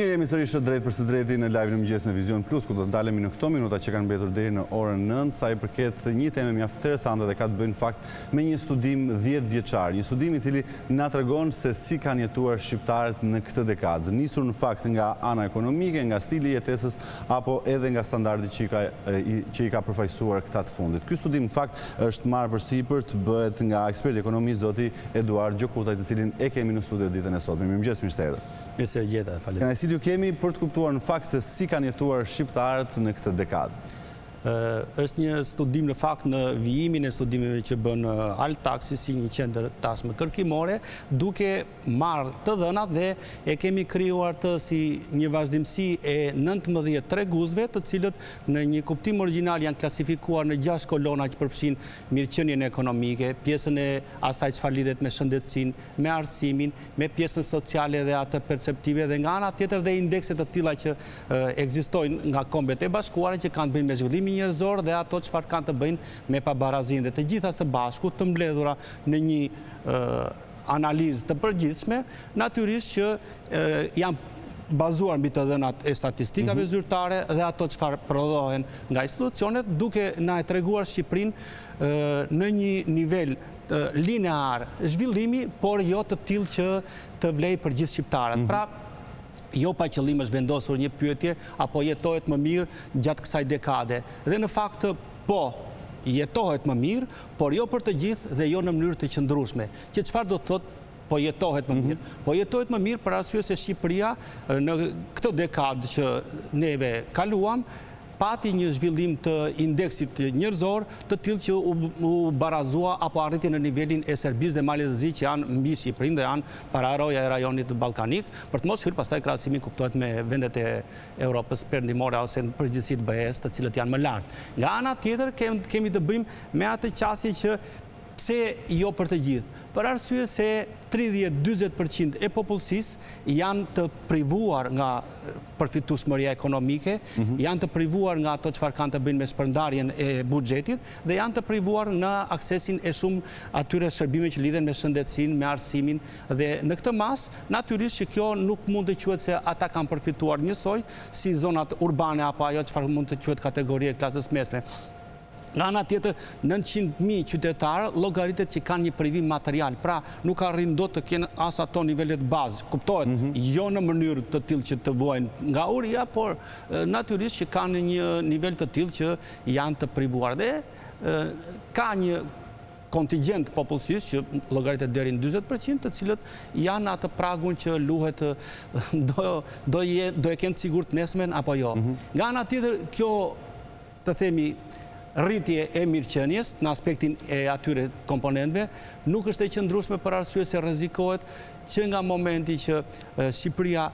Mirë, jemi sërish drejt për së drejti në live në mëngjes në Vizion Plus, ku do të ndalemi në këto minuta që kanë mbetur deri në orën 9, sa i përket një teme mjaft interesante dhe ka të bëjnë fakt me një studim 10 vjeçar, një studim i cili na tregon se si kanë jetuar shqiptarët në këtë dekadë, nisur në fakt nga ana ekonomike, nga stili i jetesës apo edhe nga standardi që i ka përfaqësuar këta të fundit. Ky studim në fakt është marrë përsipër të bëhet nga eksperti ekonomist zoti Eduard Gjokutaj, të cilin e kemi në studio ditën e sotme. Mirëmëngjes, mirë se erdhët. Mirë gjeta, falenderoj. Kënaqësi ju kemi për të kuptuar në fakt se si kanë jetuar shqiptarët në këtë dekadë. Është një studim në fakt në vijimin e studimeve që bën Altaxi si një qendër tashmë kërkimore, duke marrë të dhënat dhe e kemi krijuar të si një vazhdimsi e 19 treguesve, të cilët në një kuptim origjinal janë klasifikuar në 6 kolona që përfshin mirëqenien ekonomike, pjesën e asaj çfarë lidhet me shëndetësinë, me arsimin, me pjesën sociale dhe atë perceptive, dhe nga ana tjetër dhe indekse të tilla që ekzistojnë nga Kombet e Bashkuara që kanë bënë me zhvillimin njerëzor dhe ato çfarë kanë të bëjnë me pabarazinë, dhe të gjitha së bashku të mbledhura në një analizë të përgjithshme, natyrisht që janë bazuar mbi të dhënat e statistikave zyrtare dhe ato çfarë prodhohen nga institucionet, duke na e treguar Shqipërinë në një nivel linear zhvillimi, por jo të tillë që të vlejë për gjithë shqiptarët. Pra, jo pa qëllim është vendosur një pyetje apo jetohet më mirë gjatë kësaj dekade. Dhe në fakt po jetohet më mirë, por jo për të gjithë dhe jo në mënyrë të qëndrueshme. Që çfarë do të thotë po jetohet më mirë? Po jetohet më mirë për arsye se Shqipëria në këtë dekadë që neve kaluam pati një zhvillim të indeksit njerëzor të tillë që u barazua apo arriti në nivelin e Serbisë dhe Malit të Zi, që janë mbi Shqipërinë dhe janë pararoja e rajonit ballkanik, për të mos hyrë pastaj krahasimi kuptohet me vendet e Europës perëndimore ose në përgjithësi të BE-s, të cilët janë më lart. Nga ana tjetër kemi të bëjmë me atë qasje që pse jo për të gjithë? Për arsye se 30-40% e popullsisë janë të privuar nga përfitueshmëria ekonomike, janë të privuar nga ato çfarë kanë të bëjnë me shpërndarjen e buxhetit dhe janë të privuar në aksesin e shumë atyre shërbime që lidhen me shëndetësinë, me arsimin, dhe në këtë mas natyrisht që kjo nuk mund të quhet se ata kanë përfituar njësoj si zonat urbane apo ajo çfarë mund të quhet kategoria e klasës mesme. Nga ana tjetër, 900.000 qytetarë llogaritet që kanë një privim material, pra nuk arrin dot të kenë as ato nivelet bazë. Kuptohet, jo në mënyrë të tillë që të vuajnë nga uria, por natyrisht që kanë një nivel të tillë që janë të privuar. Dhe ka një kontingjent popullsisë që llogaritet deri në 40%, të cilët janë atë pragun që luhet do e kenë të sigurt nesmen apo jo. Nga ana tjetër, kjo të themi rritje e mirëqenies në aspektin e atyre komponentëve nuk është e qëndrueshme, për arsye se rrezikohet që nga momenti që Shqipëria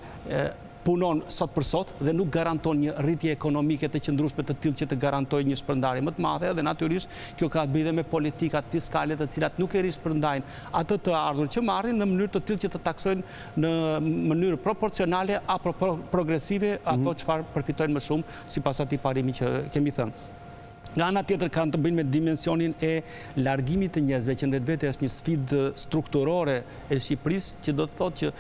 punon sot për sot dhe nuk garanton një rritje ekonomike të qëndrueshme të tillë që të garantojë një shpërndarje më të madhe, dhe natyrisht kjo ka të bëjë dhe me politikat fiskale të cilat nuk e rishpërndajnë atë të ardhur që marrin në mënyrë të tillë që të taksojnë në mënyrë proporcionale apo progresive ato çfarë përfitojnë më shumë sipas atij parimi që kemi thënë. Nga ana tjetër kanë të bëjnë me dimensionin e largimit të njerëzve, që në vetvete është një sfidë strukturore e Shqipërisë, që do të thotë që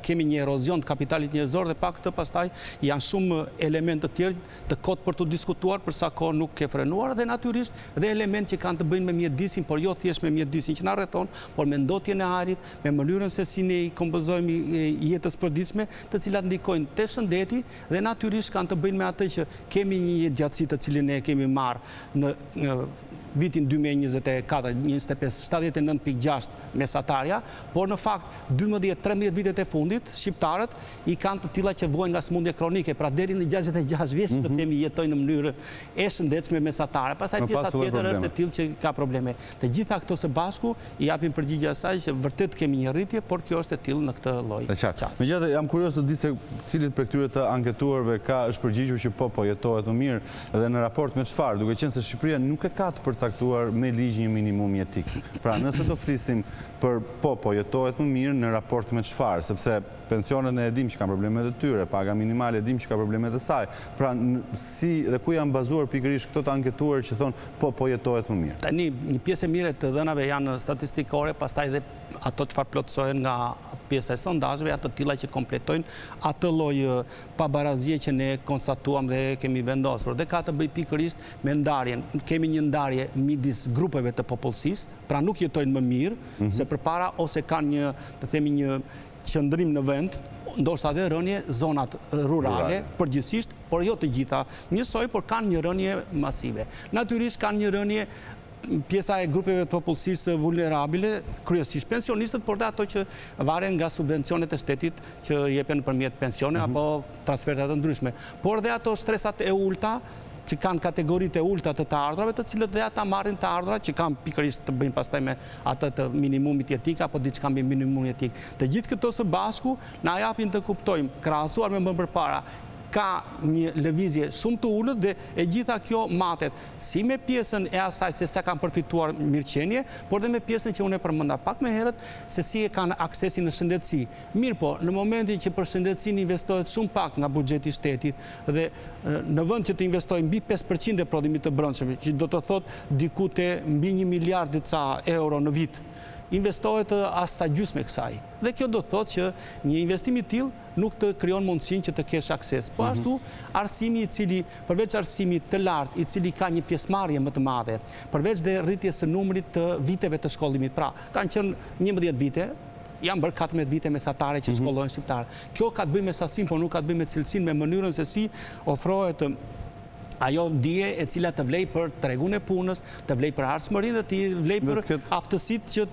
kemi një erozion të kapitalit njerëzor dhe pa këtë pastaj janë shumë elemente të tjerë të kot për të diskutuar, për sa kohë nuk ke frenuar, dhe natyrisht dhe elementë që kanë të bëjnë me mjedisin, por jo thjesht me mjedisin që na rrethon, por me ndotjen e ajrit, me mënyrën se si ne i kompozojmë jetës përditshme, të cilat ndikojnë te shëndeti, dhe natyrisht kanë të bëjnë me atë që kemi një jetë gjatësi të cilin ne kemi marrë në vitin 2024, 25, 79.6 mesatarja, por në fakt 12-13 vitet e fundit, shqiptarët i kanë të tilla që vuajnë nga sëmundje kronike, pra deri në 66 vjeç të themi jetojnë në mënyrë e shëndetshme mesatare. Pastaj pjesa tjetër është e tillë që ka probleme. Të gjitha këto së bashku i japin përgjigje asaj që vërtet kemi një rritje, por kjo është e tillë në këtë lloj. Megjithatë, jam kurioz të di se cilit prej këtyre të anketuarve është përgjigjur që po jetohet më mirë dhe në raport me çfarë, duke qenë se Shqipëria nuk e ka të përcaktuar me ligj një minimum jetik. Pra, nëse do flisim për po jetohet më mirë në raport me çfarë, sepse pensionet ne e dim që kanë problemet e tyre, paga minimale e dim që ka problemet e saj. Pra, si dhe ku janë bazuar pikërisht këto të anketuar që thonë po jetohet më mirë? Tani, një pjesë e mire të dhënave janë statistikore, pastaj dhe ato çfarë plotësohen nga pjesa e sondazheve, janë të tilla që kompletojnë atë lloj pabarazie që ne konstatuam dhe kemi vendosur. Dhe ka të bëjë pikërisht me ndarjen. Kemi një ndarje midis grupeve të popullsisë, pra nuk jetojnë më mirë se përpara ose kanë një, të themi, një qëndrim në vend, ndoshta dhe rënje zonat rurale përgjithsisht, por jo të gjitha njësoj, por kanë një rënje masive. Natyrisht kanë një rënje pjesa e grupeve të popullsisë vulnerabile, kryesisht pensionistët, por dhe ato që varen nga subvencionet e shtetit që jepen përmjet pensione apo transfertat të ndryshme. Por dhe ato stresat e ulta, që kanë kategoritë e ulta të ardhurave, të cilët dhe ata marrin të ardhurat që kanë pikërisht të bëjnë pastaj me atë të minimumit jetik apo diçka mbi minimumin jetik. Të gjithë këto së bashku na japin të kuptojmë, krahasuar me më përpara, ka një lëvizje shumë të ullët dhe e gjitha kjo matet si me pjesën e asaj se sa kanë përfituar mirëqenie, por dhe me pjesën që unë e përmenda pak me herët, se si e kanë aksesin në shëndetësi. Mirë po, në momentin që për shëndetësin investohet shumë pak nga buxheti i shtetit dhe në vend që të investojnë mbi 5% e prodhimit të brendshëm, që do të thotë diku te mbi 1 miliard e ca euro në vit, investohet as sa gjysmë kësaj. Dhe kjo do të thotë që një investim i tillë nuk të krijon mundësinë që të kesh akses. Po ashtu arsimi i cili, përveç arsimit të lartë, i cili ka një pjesëmarrje më të madhe, përveç dhe rritjes së numrit të viteve të shkollimit. Pra, kanë qenë 11 vite, janë bërë 14 vite mesatare që shkollohen shqiptarë. Kjo ka të bëjë me sasinë, por nuk ka të bëjë me cilësinë, me mënyrën se si ofrohet ajo dije e cila të vlej për tregun e punës, të vlej për ardhshmërinë dhe të vlej për aftësitë që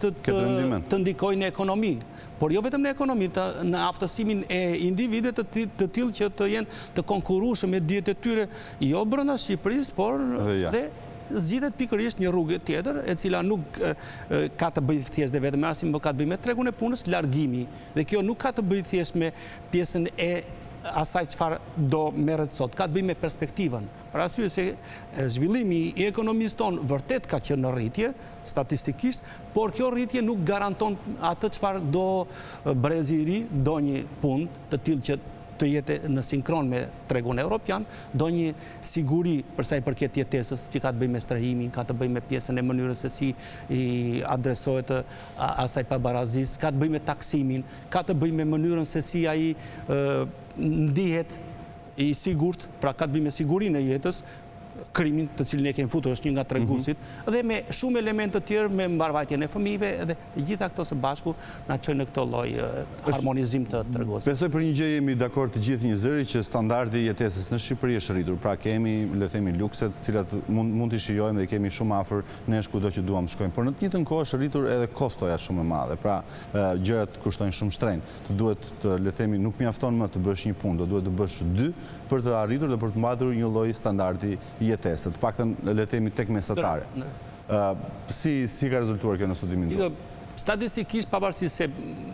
të ndikojnë në ekonomi. Por jo vetëm në ekonomi, në aftësimin e individet të tillë që të jenë të konkurrueshëm me dijet e tyre, jo brenda Shqipërisë, por dhe zgjidhet pikërisht një rrugë tjetër e cila nuk ka të bëjë thjesht dhe vetëm me arsim, por ka të bëjë me tregun e punës, largimi. Dhe kjo nuk ka të bëjë thjesht me pjesën e asaj çfarë do merret sot, ka të bëjë me perspektivën. Për arsye se zhvillimi i ekonomisë tonë vërtet ka qenë në rritje statistikisht, por kjo rritje nuk garanton atë çfarë do brezi i ri, do një punë të tillë që të jetë në sinkron me tregun evropian, do një siguri përsa i përket jetesës që ka të bëjë me strehimin, ka të bëjë me pjesën e mënyrës se si i adresohet asaj pabarazisë, ka të bëjë me taksimin, ka të bëjë me mënyrën se si ai ndihet i sigurt, pra ka të bëjë me sigurinë e jetës, krimin të cilin e kemi futur është një nga treguesit, dhe me shumë elemente të tjerë me mbarvajtjen e fëmijëve dhe të gjitha këto së bashku na çojnë në këtë lloj harmonizim të treguesit. Besoj për një gjë jemi dakord të gjithë një zëri që standardi i jetesës në Shqipëri është rritur. Pra kemi, le të themi, lukset, të cilat mund t'i shijojmë dhe kemi shumë afër nesh kudo që duam të shkojmë. Por në të njëjtën kohë është rritur edhe kostoja shumë e madhe. Pra gjërat kushtojnë shumë shtrenjtë. Të duhet të, le të themi, nuk mjafton më të bësh një punë, do duhet të bësh dy për të arritur dhe për të mbatur një lloj standardi jetesë, të paktën le të themi tek mesatare. Si ka rezultuar kjo në studimin tuaj? Statistikisht, pavarësisht se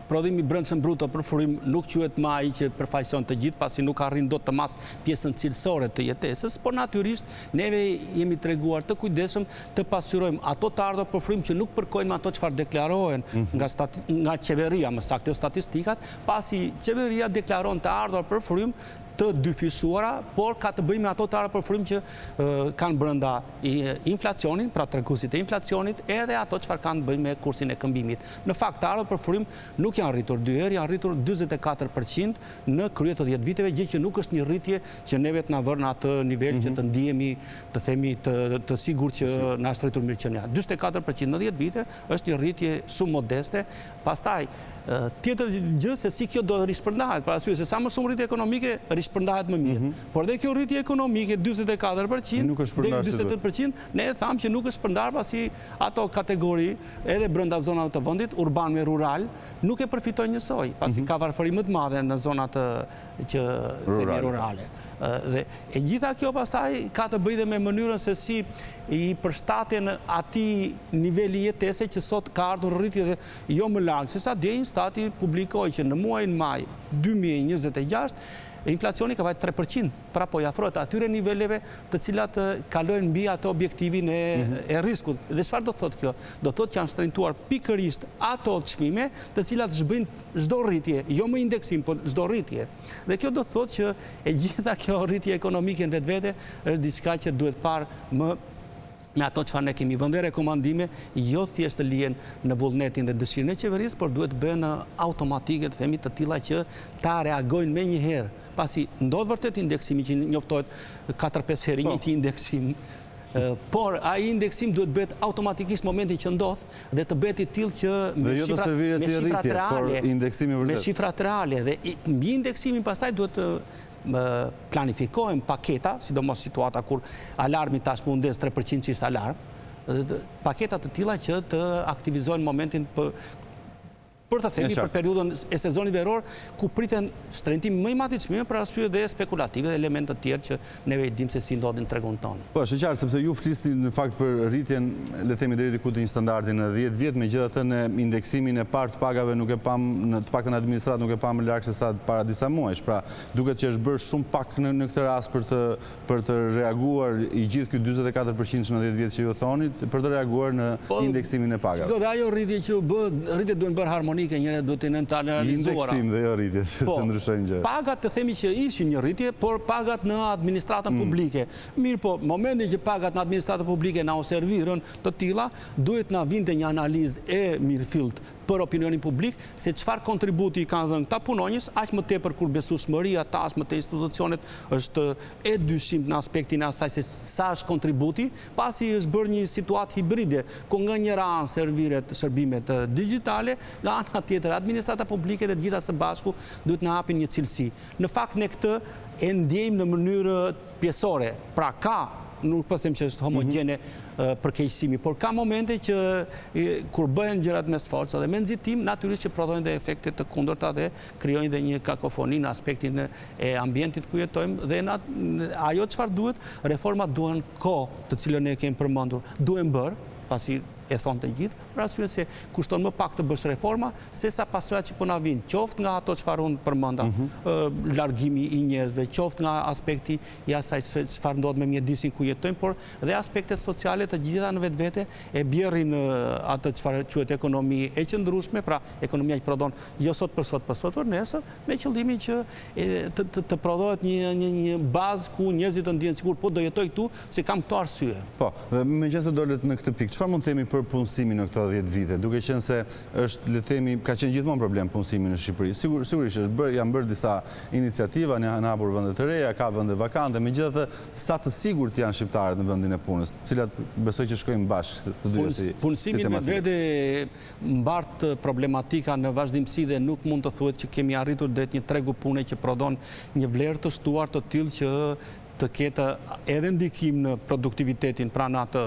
prodhimi brendshëm bruto për furim nuk quhet më ai që përfaqëson të gjithë, pasi nuk arrin dot të mas pjesën cilësore të jetesës, por natyrisht neve jemi treguar të kujdesshëm të pasqyrojmë ato të ardhur për furim që nuk përkojnë ato çfarë deklarohen nga qeveria, më saktë statistikat, pasi qeveria deklaron të ardhur për furim të dyfishuara, por ka të bëjë me ato të ardhur për furim që kanë brenda inflacionin, pra treguesit e inflacionit, edhe ato çfarë kanë të bëjë me kursin e këmbimit. Në fakt, të ardhur për furim nuk janë rritur dy herë, janë rritur 44% në krye të 10 viteve, gjë që nuk është një rritje që neve të na vërë në atë nivel që të ndihemi, të themi të sigurt që na është rritur mirëqenia. 44% në 10 vite është një rritje shumë modeste. Pastaj tjetër gjë se si kjo do rishpërndahet, për arsye se sa më shumë rritje ekonomike rishpërndahet më mirë. Por dhe kjo rritje ekonomike 44% deri 48%, ne e thamë që nuk është shpërndar pasi ato kategori edhe brenda zonave të vendit, urban me rural, nuk e përfitojnë njësoj, pasi ka varfëri më të madhe në zonat që themi rurale. Dhe e gjitha kjo pastaj ka të bëjë dhe me mënyrën se si i përshtaten atij niveli jetese që sot ka ardhur rritje dhe jo më larg, sesa dje stati publikoi që në muajin maj 2026 inflacioni ka vajtë 3%, pra po i afrohet atyre niveleve të cilat kalojnë mbi ato objektivin e riskut. Dhe çfarë do të thotë kjo? Do të thotë që janë shtrenjtuar pikërisht ato çmime të cilat zhbëjnë çdo rritje, jo më indeksim, por çdo rritje. Dhe kjo do të thotë që e gjitha kjo rritje ekonomike në vetvete është diçka që duhet parë më me ato çfarë ne kemi vënë rekomandime, jo thjesht të lihen në vullnetin dhe dëshirën e qeverisë, por duhet bëhen automatike, të themi, të tilla që ta reagojnë menjëherë. Pasi ndodh vërtet indeksimi që njoftohet 4-5 herë një indeksim. Por ai indeksim duhet bëhet automatikisht momentin që ndodh dhe të bëhet i tillë që me shifrat reale, me shifrat reale dhe mbi indeksimin pastaj duhet planifikohen paketa, sidomos situata kur alarmi tash mundes 3% që ishte alarm, paketa të tilla që të aktivizojnë momentin për të themi për periudhën e sezonit veror, ku priten shtrëngtim më i madh i çmimeve për arsye dhe spekulative dhe elemente të tjerë që neve i dim se si ndodhin në tregun tonë. Po, është qartë sepse ju flisni në fakt për rritjen, le të themi deri diku të një standardi në 10 vjet, megjithatë në indeksimin e parë të pagave nuk e pam, në të paktën administrat nuk e pam më larg se sa para disa muajsh. Pra, duket që është bërë shumë pak në këtë rast për të reaguar i gjithë ky 44% në 10 vjet që ju thoni, për të reaguar në indeksimin e pagave. Shikoj, ajo rritje që rritjet duhen bërë harmonik, njëre duhet të realizuara. Indeksim dhe jo rritje, se ndryshojnë gjë. Pagat të themi që ishin një rritje, por pagat në administratën publike. Mirë po, momentin që pagat në administratën publike na u servirën të tilla, duhet na vinte një analizë e mirëfillt për opinionin publik, se çfarë kontributi i kanë dhënë këta punonjës, aq më tepër kur besueshmëria tashmë të institucionet është e dyshim në aspektin e asaj se sa është kontributi, pasi është bërë një situatë hibride, ku nga njëra anë shërbimet digjitale, nga ana tjetër administrata publike dhe gjitha së bashku duhet na hapin një cilësi. Në fakt ne këtë e ndjejmë në mënyrë pjesore, pra ka, nuk po them që është homogjene përkeqësimi, por ka momente që kur bëhen gjërat me sforcë dhe me nxitim, natyrisht që prodhojnë dhe efekte të kundërta dhe krijojnë dhe një kakofoni në aspektin e ambientit ku jetojmë dhe ajo çfarë duhet, reformat duhen kohë, të cilën ne kemi përmendur, duhen bërë, pasi e thonë të gjithë, për arsye se kushton më pak të bësh reforma, se sa pasojat që po na vijnë, qoftë nga ato çfarë unë përmenda, largimi i njerëzve, qoftë nga aspekti i asaj çfarë ndodh me mjedisin ku jetojmë, por dhe aspektet sociale të gjitha në vetvete e bjerrin atë çfarë quhet ekonomi e qëndrueshme, pra ekonomia që prodhon jo sot për sot, por nesër, me qëllimin që të prodhohet një bazë ku njerëzit të ndihen sigurt, po do jetoj këtu se kam këto arsye. Po, dhe megjithëse dolet në këtë pikë, çfarë mund të themi për punësimin në këto 10 vite, duke qenë se është, le të themi, ka qenë gjithmonë problem punësimi në Shqipëri. Sigurisht janë bërë disa iniciativa, ne kanë hapur vende të reja, ka vende vakante, megjithatë sa të sigurt janë shqiptarët në vendin e punës, të cilat besoj që shkojnë bashkë të dyja si punësimi vetvete mbart problematika në vazhdimsi dhe nuk mund të thuhet që kemi arritur drejt një tregu pune që prodhon një vlerë të shtuar të tillë që të ketë edhe ndikim në produktivitetin, pra në atë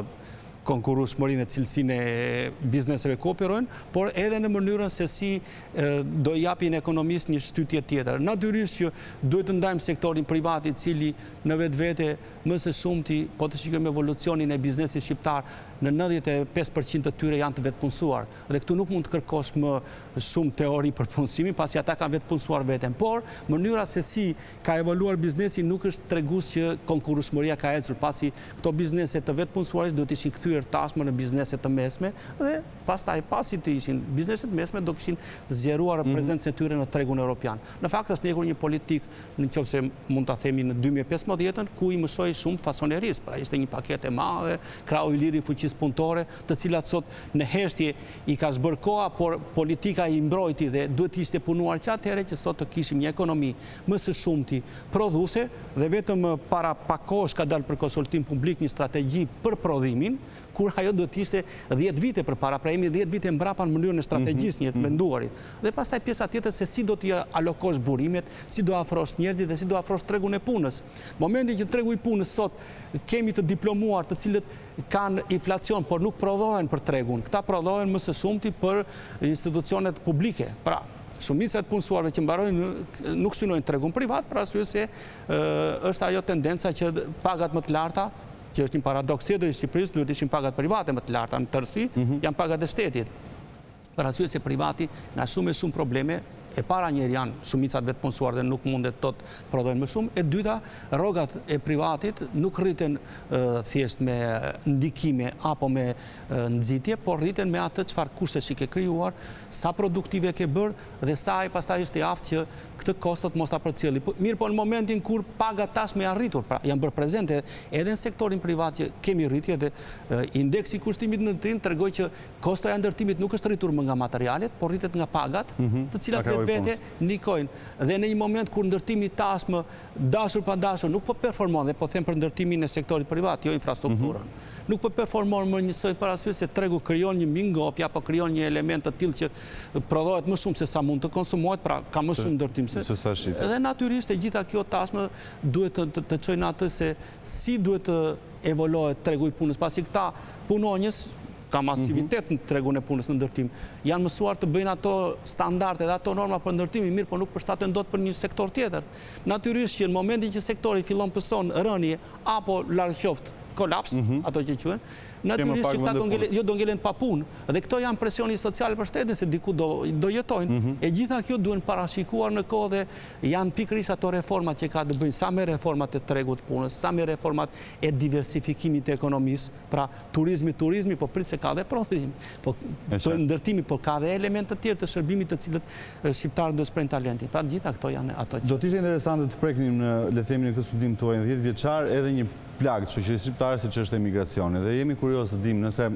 konkurrueshmërinë e cilësinë e bizneseve ku operojnë, por edhe në mënyrën se si do japin ekonomisë një shtytje tjetër. Natyrisht që duhet të ndajmë sektorin privat i cili në vetvete më së shumti, po të shikojmë evolucionin e biznesit shqiptar, në 95% të tyre janë të vetpunësuar. Dhe këtu nuk mund të kërkosh më shumë teori për punësimin, pasi ata kanë vetpunësuar veten. Por mënyra se si ka evoluar biznesi nuk është tregues që konkurrueshmëria ka ecur, pasi këto biznese të vetpunësuarit duhet ishin kthyer tashmë në biznese të mesme dhe pastaj pasi të ishin bizneset mesme do kishin zgjeruar prezencën e tyre në tregun evropian. Në fakt është ndjekur një politikë, nëse mund ta themi në 2015-ën, ku i mëshoi shumë fasonerisë, pra ishte një paketë e madhe, krau i liri fuqisë punëtore, të cilat sot në heshtje i ka zbër koha, por politika i mbrojti dhe duhet ishte punuar që atëherë që sot të kishim një ekonomi më së shumti prodhuese dhe vetëm para pak kohësh ka dalë për konsultim publik një strategji për prodhimin, kur ajo do të ishte 10 vite përpara, pra jemi 10 vite mbrapa në mënyrën e strategjisë një të menduarit. Dhe pastaj pjesa tjetër se si do t'i alokosh burimet, si do afrosh njerëzit dhe si do afrosh tregun e punës. Momentin që tregu i punës sot kemi të diplomuar, të cilët kanë inflacion, por nuk prodhohen për tregun. Këta prodhohen më së shumti për institucionet publike. Pra, shumica e punësuarve që mbarojnë nuk synojnë tregun privat, për arsye se është ajo tendenca që pagat më të larta, që është një paradoks tjetër i Shqipërisë, duhet ishin pagat private më të larta në tërësi, janë pagat e shtetit. Për arsye se privati nga shumë e shumë probleme e para njerë janë shumicat vetë punësuar dhe nuk mundet tot prodhojnë më shumë, e dyta, rrogat e privatit nuk rriten thjesht me ndikime apo me nxitje, por rriten me atë çfarë kushtesh i ke krijuar, sa produktive ke bërë dhe sa ai pastaj është i aftë që këtë kostot mos ta përcjelli. Mirë, po në momentin kur pagat tashmë janë rritur, pra janë bërë prezente edhe në sektorin privat që kemi rritje dhe indeksi i kushtimit në ndërtim tregoj që kostoja e ndërtimit nuk është rritur më nga materialet, por rritet nga pagat, të cilat vetvete ndikojnë. Dhe në një moment kur ndërtimi tashmë dashur pa dashur nuk po performon, dhe po them për ndërtimin e sektorit privat, jo infrastrukturën. Nuk po performon më njësoj parasysh se tregu krijon një mingopje apo krijon një element të tillë që prodhohet më shumë se sa mund të konsumohet, pra ka më shumë ndërtim se. Dhe natyrisht e gjitha kjo tashmë duhet të çojnë atë se si duhet të evoluohet tregu i punës, pasi këta punonjës ka masivitet në tregun e punës në ndërtim. Janë mësuar të bëjnë ato standarde dhe ato norma për ndërtimin, mirë, por nuk përshtaten dot për një sektor tjetër. Natyrisht që në momentin që sektori fillon pëson rënje apo larg qoftë kolaps, ato që quhen, natyrisht që këta do ngelen pa punë, dhe këto janë presioni social për shtetin se diku do jetojnë. E gjitha kjo duhen parashikuar në kohë dhe janë pikërisht ato reformat që ka të bëjnë sa me reformat e tregut punës, sa me reformat e diversifikimit të ekonomisë, pra turizmi, po prit se ka dhe prodhim, po të ndërtimi, po ka dhe elemente të tjerë të shërbimit të cilët shqiptarët do shprehin talentin. Pra gjitha këto janë ato. Do të ishte interesante të preknim në le të themi në këtë studim tuaj në 10 vjeçar edhe një plagë të shoqërisë shqiptare si çështja e migracionit. Dhe jemi kurioz të dimë nëse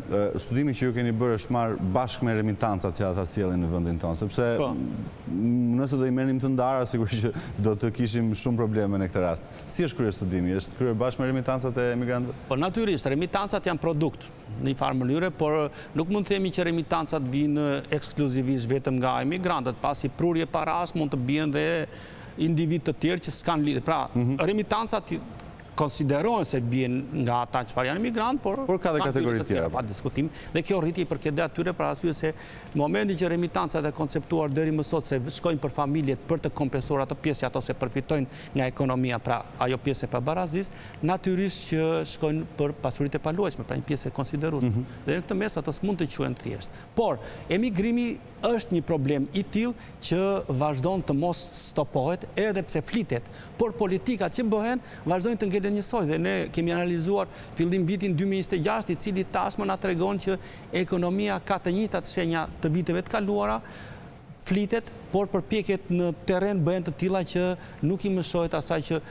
studimi që ju keni bërë është marrë bashkë me remitancat që ata sjellin në vendin tonë, sepse nëse do i merrnim të ndara, sigurisht që do të kishim shumë probleme në këtë rast. Si është kryer studimi? Është kryer bashkë me remitancat e emigrantëve? Po natyrisht, remitancat janë produkt në një farë mënyrë, por nuk mund të themi që remitancat vinë ekskluzivisht vetëm nga emigrantët, pasi prurje parash mund të bien dhe individ të tjerë që s'kan lidhje. Pra, remitancat konsiderohen se bien nga ata që janë emigrant, por ka dhe kategori tjera. Pa diskutim. Dhe kjo rritje i përket dhe atyre për arsye se në momentin që remitancat e konceptuar deri më sot se shkojnë për familjet për të kompensuar ato pjesë ato se përfitojnë nga ekonomia, pra ajo pjesë e pabarazdis, natyrisht që shkojnë për pasuritë e paluajtshme, pra një pjesë e konsiderueshme. Dhe në këtë mes ato s'mund të quhen thjesht. Por emigrimi është një problem i tillë që vazhdon të mos stopohet edhe pse flitet, por politikat që bëhen vazhdojnë të ngelen njësoj dhe ne kemi analizuar fillim vitin 2026 i cili tashmë na tregon që ekonomia ka të njëjtat shenja të viteve të kaluara, flitet, por përpjekjet në terren bëhen të tilla që nuk i mëshohet asaj që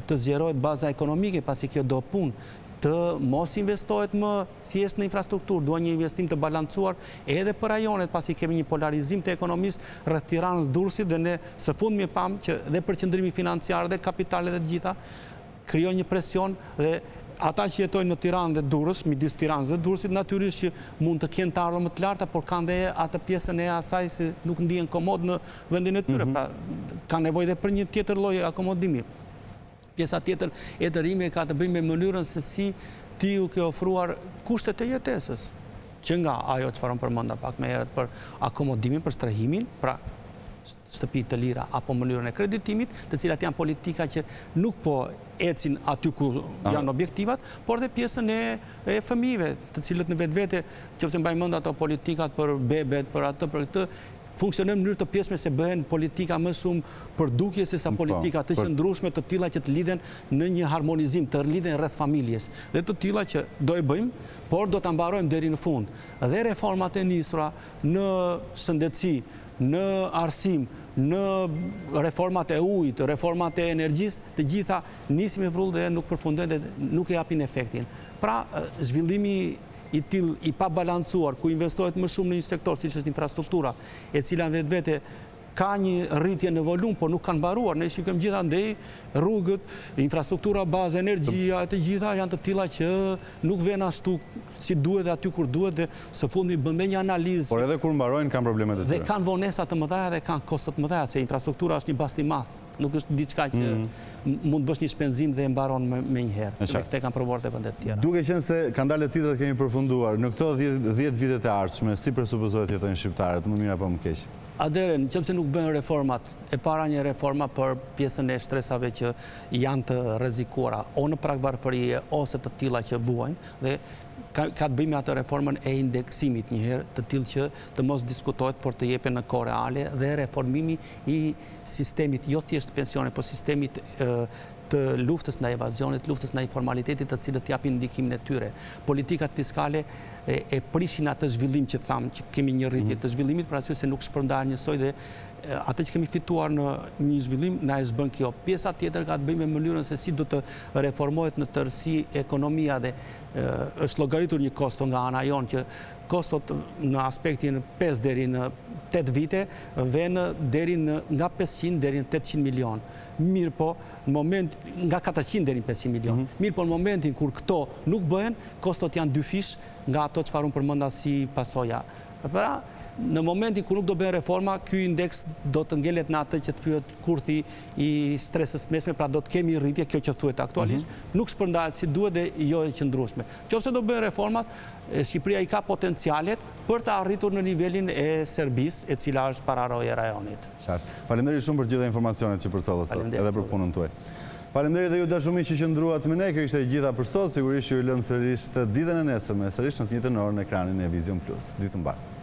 të zgjerohet baza ekonomike, pasi kjo do punë të mos investohet më thjesht në infrastrukturë, duhet një investim të balancuar edhe për rajonet, pasi kemi një polarizim të ekonomisë rreth Tiranës, Durrësit dhe ne së fundmi e pam që dhe përqendrimi financiar dhe kapitale dhe të gjitha krijon një presion dhe ata që jetojnë në Tiranë dhe Durrës, midis Tiranës dhe Durrësit, natyrisht që mund të kenë të ardhurë më të larta, por kanë dhe atë pjesën e asaj se nuk ndihen komod në vendin e tyre, pra kanë nevojë edhe për një tjetër lloj akomodimi. Pjesa tjetër e të rime ka të bëjë me mënyrën se si ti u ke ofruar kushtet e jetesës, që nga ajo çfarë përmenda pak më herët për akomodimin, për strehimin, pra shtëpi të lira apo mënyrën e kreditimit, të cilat janë politika që nuk po ecin aty ku janë objektivat, por dhe pjesën e fëmijëve, të cilët në vetvete, qofse mbajmë mend ato politikat për bebet, për atë, për këtë, funksionojnë në mënyrë të pjesme se bëhen politika më shumë për dukje se sa politika të qëndrueshme të tilla që të lidhen në një harmonizim, të lidhen rreth familjes. Dhe të tilla që do e bëjmë, por do ta mbarojmë deri në fund. Dhe reformat e nisura në shëndetësi, në arsim, në reformat e ujit, reformat e energjisë, të gjitha nisin me vrull dhe nuk përfundojnë dhe nuk e japin efektin. Pra, zhvillimi i tillë i pabalancuar, ku investohet më shumë në një sektor siç është infrastruktura, e cila vetvete ka një rritje në volum, por nuk kanë mbaruar. Ne shikojmë gjithandej rrugët, infrastruktura bazë, energjia, të gjitha janë të tilla që nuk vjen ashtu si duhet dhe aty kur duhet dhe së fundmi bën një analizë. Por edhe kur mbarojnë kanë probleme të tjera. Dhe kanë vonesa të mëdha dhe kanë kosto të mëdha, se infrastruktura është një bast i madh. Nuk është diçka që mund të bësh një shpenzim dhe e mbaron me një herë. Dhe këte kanë provuar te vendet tjera. Duke qenë se kanë dalë titrat kemi përfunduar, në këto 10 vitet e ardhshme, si presupozohet jetojnë shqiptarët, më mirë apo më keq? Atëherë, nëse nuk bëhen reformat, e para një reforma për pjesën e shtresave që janë të rrezikuara, o në prag varfërie ose të tilla që vuajnë, dhe ka të bëjë me atë reformën e indeksimit njëherë, të tillë që të mos diskutohet, por të jepen në kohë reale, dhe reformimi i sistemit, jo thjesht pensione, por sistemit të luftës ndaj evazionit, luftës ndaj informalitetit, të cilët japin ndikimin e tyre. Politikat fiskale e prishin atë zhvillim që thamë, që kemi një rritje të zhvillimit, për arsye se nuk shpërndar njësoj, dhe atë që kemi fituar në një zhvillim na e zbën kjo. Pjesa tjetër ka të bëjë me mënyrën se si do të reformohet në tërësi ekonomia, dhe është llogaritur një kosto nga ana jonë që kostot në aspektin 5 deri në 8 vite vjen deri në nga 500 deri në 800 milion. Mirë po, në moment nga 400 deri në 500 milion. Mirë po, në momentin kur këto nuk bëhen, kostot janë dyfish nga ato çfarë unë përmenda si pasoja. Pra, në momentin kur nuk do bëhen reforma, ky indeks do të ngelet në atë që të pyet kurthi i stresës mesme, pra do të kemi rritje, kjo që thuhet aktualisht, nuk shpërndahet si duhet dhe jo e qëndrueshme. Nëse do bëhen reformat, Shqipëria i ka potencialet për të arritur në nivelin e Serbisë, e cila është pararoje e rajonit. Qartë. Faleminderit shumë për gjitha informacionet që përcjellët sot, edhe për punën tuaj. Faleminderit dhe ju dashumi që qëndruat me ne, kjo ishte e gjitha për sot, sigurisht ju lëm sërish të ditën e nesërme, sërish në të njëjtën orë në ekranin e Vision Plus. Ditë mbarë.